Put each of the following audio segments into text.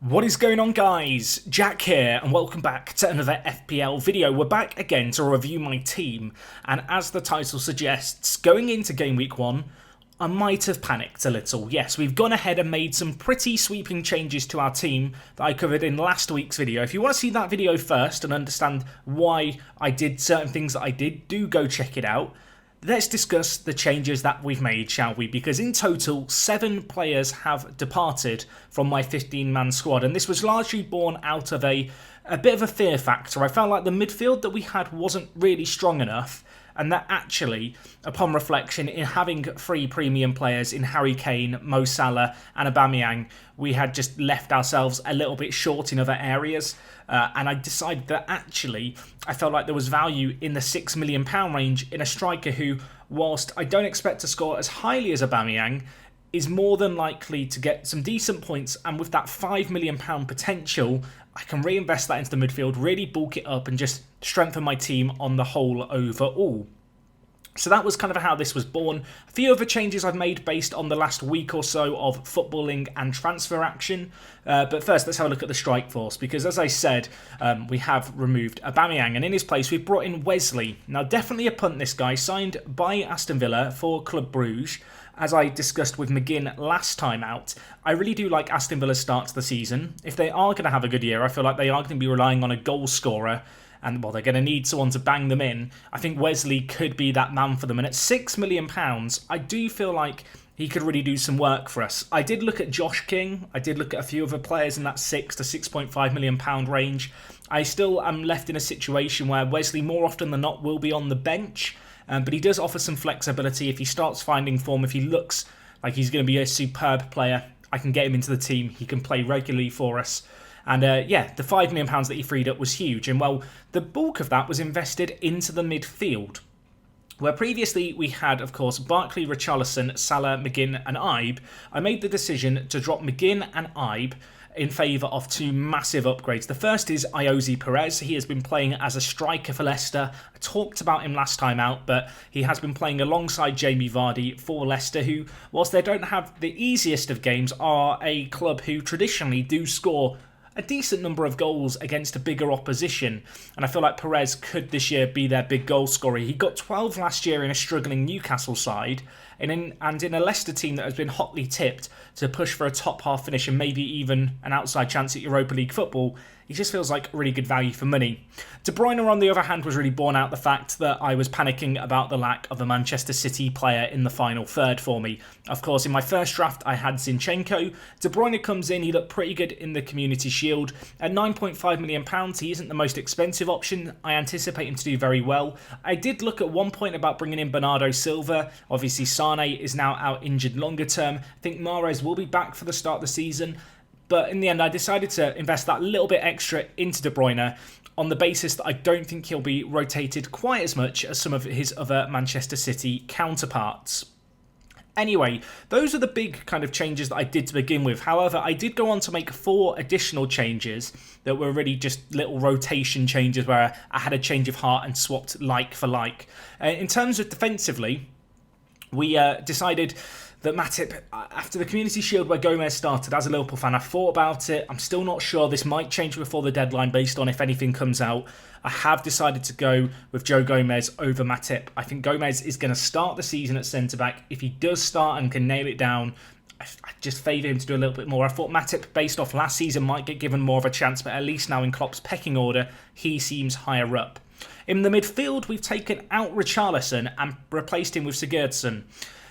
What is going on, guys? Jack here and welcome back to another FPL video. We're back again to review my team, and as the title suggests, going into game week 1 I might have panicked a little. Yes, we've gone ahead and made some pretty sweeping changes to our team that I covered in last week's video. If you want to see that video first and understand why I did certain things that I did, do go check it out. Let's discuss the changes that we've made, shall we? Because in total, 7 players have departed from my 15-man squad, and this was largely born out of a bit of a fear factor. I felt like the midfield that we had wasn't really strong enough, and that actually, upon reflection, in having 3 premium players in Harry Kane, Mo Salah and Aubameyang, we had just left ourselves a little bit short in other areas. And I decided that actually I felt like there was value in the £6 million range in a striker who, whilst I don't expect to score as highly as Aubameyang, is more than likely to get some decent points, and with that £5 million potential, I can reinvest that into the midfield, really bulk it up and just strengthen my team on the whole overall. So that was kind of how this was born. A few other changes I've made based on the last week or so of footballing and transfer action. But first, let's have a look at the strike force, because as I said, we have removed Aubameyang, and in his place we've brought in Wesley. Now, definitely a punt, this guy, signed by Aston Villa for Club Bruges. As I discussed with McGinn last time out, I really do like Aston Villa's start to the season. If they are going to have a good year, I feel like they are going to be relying on a goal scorer, and well, they're going to need someone to bang them in. I think Wesley could be that man for them, and at £6 million, I do feel like he could really do some work for us. I did look at Josh King, I did look at a few other players in that £6 to £6.5 million range. I still am left in a situation where Wesley, more often than not, will be on the bench, but he does offer some flexibility. If he starts finding form, if he looks like he's going to be a superb player, I can get him into the team. He can play regularly for us. And yeah, the £5 million that he freed up was huge. And well, the bulk of that was invested into the midfield, where previously we had, of course, Barkley, Richarlison, Salah, McGinn and Ibe. I made the decision to drop McGinn and Ibe in favour of 2 massive upgrades. The first is Iosi Perez. He has been playing as a striker for Leicester. I talked about him last time out, but he has been playing alongside Jamie Vardy for Leicester, who, whilst they don't have the easiest of games, are a club who traditionally do score a decent number of goals against a bigger opposition, and I feel like Perez could this year be their big goal scorer. He got 12 last year in a struggling Newcastle side, and in a Leicester team that has been hotly tipped to push for a top half finish and maybe even an outside chance at Europa League football. He just feels like really good value for money. De Bruyne, on the other hand, was really borne out the fact that I was panicking about the lack of a Manchester City player in the final third for me. Of course, in my first draft, I had Zinchenko. De Bruyne comes in, he looked pretty good in the Community Shield. At £9.5 million, he isn't the most expensive option. I anticipate him to do very well. I did look at one point about bringing in Bernardo Silva. Obviously, Sane is now out injured longer term. I think Mahrez will be back for the start of the season. But in the end, I decided to invest that little bit extra into De Bruyne on the basis that I don't think he'll be rotated quite as much as some of his other Manchester City counterparts. Anyway, those are the big kind of changes that I did to begin with. However, I did go on to make 4 additional changes that were really just little rotation changes where I had a change of heart and swapped like for like. In terms of defensively, we decided that Matip, after the Community Shield where Gomez started, as a Liverpool fan, I thought about it. I'm still not sure. This might change before the deadline based on if anything comes out. I have decided to go with Joe Gomez over Matip. I think Gomez is going to start the season at centre-back. If he does start and can nail it down, I just favour him to do a little bit more. I thought Matip, based off last season, might get given more of a chance, but at least now in Klopp's pecking order, he seems higher up. In the midfield, we've taken out Richarlison and replaced him with Sigurdsson.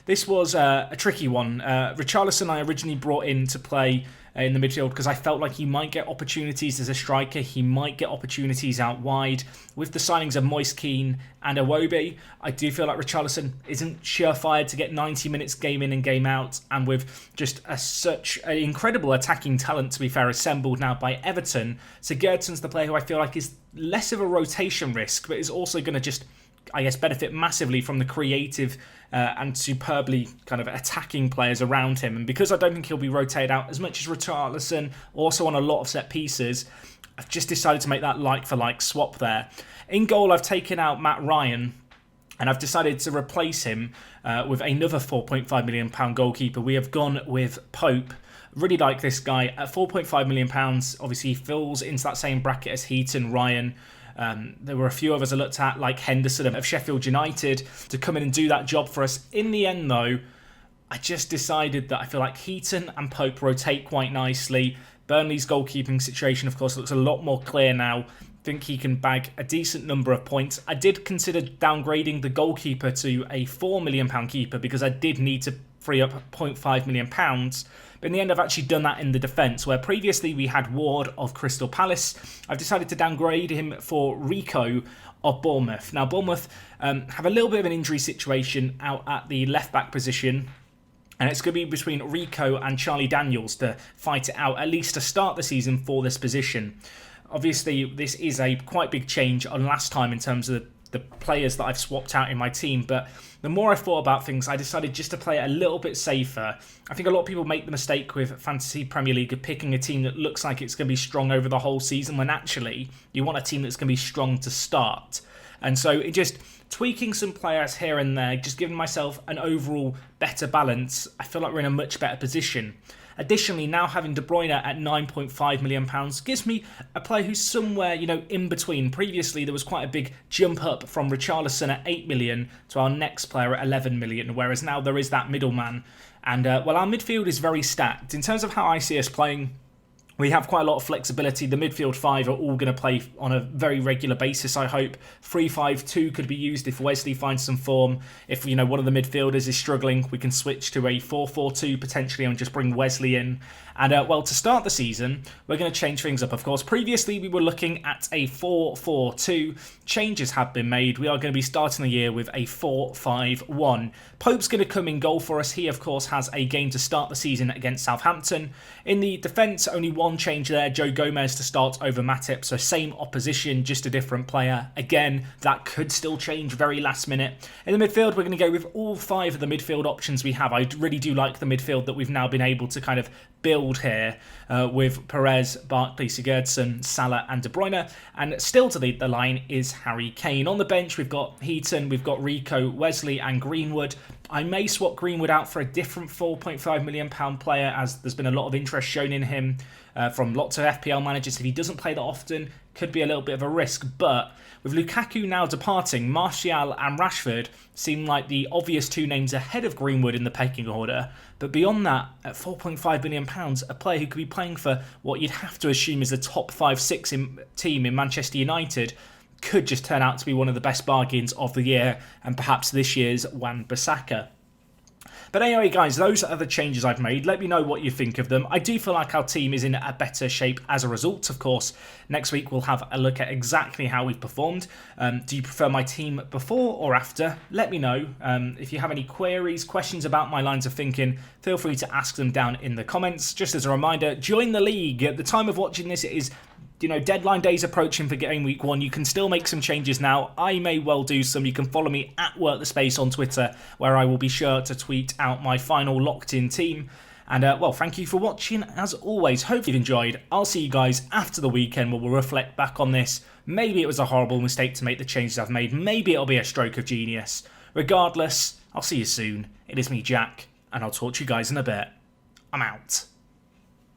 This was a tricky one. Richarlison I originally brought in to play in the midfield because I felt like he might get opportunities as a striker. He might get opportunities out wide. With the signings of Moise Kean and Iwobi, I do feel like Richarlison isn't surefire to get 90 minutes game in and game out. And with just such an incredible attacking talent, to be fair, assembled now by Everton, Sigurdsson's the player who I feel like is less of a rotation risk, but is also going to just, I guess, benefit massively from the creative and superbly kind of attacking players around him. And because I don't think he'll be rotated out as much as Richarlison, also on a lot of set pieces, I've just decided to make that like-for-like swap there. In goal, I've taken out Matt Ryan, and I've decided to replace him with another £4.5 million goalkeeper. We have gone with Pope Really like this guy at £4.5 million. Obviously, he falls into that same bracket as Heaton, Ryan. There were a few others I looked at, like Henderson of Sheffield United, to come in and do that job for us. In the end, though, I just decided that I feel like Heaton and Pope rotate quite nicely. Burnley's goalkeeping situation, of course, looks a lot more clear now. I think he can bag a decent number of points. I did consider downgrading the goalkeeper to a £4 million keeper because I did need to free up £0.5 million. But in the end, I've actually done that in the defence, where previously we had Ward of Crystal Palace. I've decided to downgrade him for Rico of Bournemouth. Now, Bournemouth have a little bit of an injury situation out at the left-back position. And it's going to be between Rico and Charlie Daniels to fight it out, at least to start the season for this position. Obviously, this is a quite big change on last time in terms of the players that I've swapped out in my team. But the more I thought about things, I decided just to play it a little bit safer. I think a lot of people make the mistake with Fantasy Premier League of picking a team that looks like it's going to be strong over the whole season, when actually you want a team that's going to be strong to start. And so it just tweaking some players here and there, just giving myself an overall better balance, I feel like we're in a much better position. Additionally, now having De Bruyne at £9.5 million gives me a player who's somewhere, in between. Previously, there was quite a big jump up from Richarlison at £8 million to our next player at £11 million, whereas now there is that middleman. And, our midfield is very stacked. In terms of how I see us playing, we have quite a lot of flexibility. The midfield five are all going to play on a very regular basis, I hope. 3-5-2 could be used if Wesley finds some form. If, one of the midfielders is struggling, we can switch to a 4-4-2 potentially and just bring Wesley in. And, to start the season, we're going to change things up, of course. Previously, we were looking at a 4-4-2. Changes have been made. We are going to be starting the year with a 4-5-1. Pope's going to come in goal for us. He, of course, has a game to start the season against Southampton. In the defence, only one change there. Joe Gomez to start over Matip. So same opposition, just a different player. Again, that could still change very last minute. In the midfield, we're going to go with all 5 of the midfield options we have. I really do like the midfield that we've now been able to kind of build here with Perez, Barkley, Sigurdsson, Salah and De Bruyne. And still to lead the line is Harry Kane. On the bench, we've got Heaton, we've got Rico, Wesley and Greenwood. I may swap Greenwood out for a different £4.5 million player, as there's been a lot of interest shown in him from lots of FPL managers. If he doesn't play that often, could be a little bit of a risk. But with Lukaku now departing, Martial and Rashford seem like the obvious 2 names ahead of Greenwood in the pecking order. But beyond that, at £4.5 million, a player who could be playing for what you'd have to assume is the top 5-6 team in Manchester United could just turn out to be one of the best bargains of the year, and perhaps this year's Wan-Bissaka. But anyway, guys, those are the changes I've made. Let me know what you think of them. I do feel like our team is in a better shape as a result. Of course, next week we'll have a look at exactly how we've performed. Do you prefer my team before or after? Let me know. If you have any queries, questions about my lines of thinking, feel free to ask them down in the comments. Just as a reminder, join the league. At the time of watching this, it is deadline days approaching for Game Week 1. You can still make some changes now. I may well do some. You can follow me at WorkTheSpace on Twitter, where I will be sure to tweet out my final locked-in team. And, thank you for watching, as always. Hope you've enjoyed. I'll see you guys after the weekend, where we'll reflect back on this. Maybe it was a horrible mistake to make the changes I've made. Maybe it'll be a stroke of genius. Regardless, I'll see you soon. It is me, Jack, and I'll talk to you guys in a bit. I'm out.